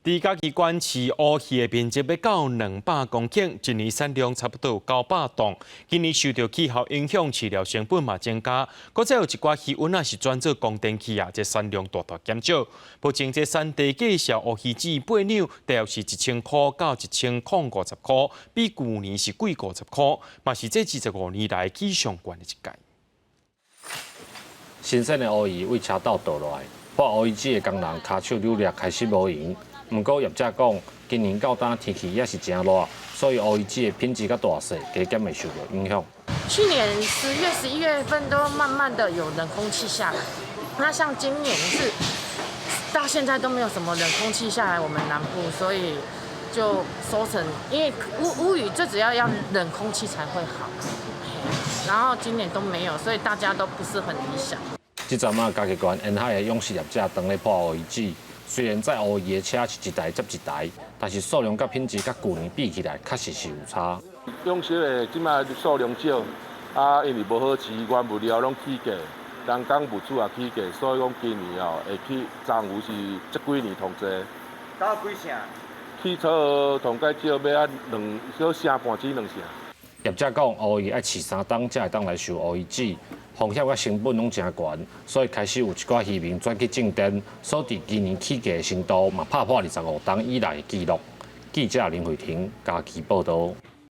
伫嘉义县市乌鱼的面积要到200公顷，一年产量差不多有900吨。今年受到气候影响，饲料成本嘛增加，搁再有一寡鱼温也是转做供电器啊，这产量大大减少。目前这产地介绍乌鱼子8两，大约是1000块到1050块，比去年是贵50块，嘛是这25年来起上悬的一届。新鲜的乌鱼为车道倒来，破乌鱼子的工人骹手扭力开始无用。不过业者讲，今年到当天气也是真热，所以乌鱼子的品质甲大小加减会受到影响。去年10月、11月份都慢慢的有冷空气下来，那像今年是到现在都没有什么冷空气下来我们南部，所以就收成，因为乌鱼最主要冷空气才会好，然后今年都没有，所以大家都不是很理想。这阵啊，嘉义县沿海的养殖业者当咧破乌鱼子。虽然载乌鱼的车是一台接一台，但是数量甲品质甲去年比起来，确实是有差。养殖的即卖数量少，啊，因为无好饲，原物料拢起价，人工物资也起价，所以讲今年哦会起涨幅是这几年同济。到几成？起初同介少要小成半至2成。业者讲，乌鱼爱饲3档才会当来收乌鱼子，风险甲成本拢真悬，所以开始有一寡渔民转去种电，所伫今年起价的程度嘛，打破25档以来的纪录。记者林慧婷，嘉义报道。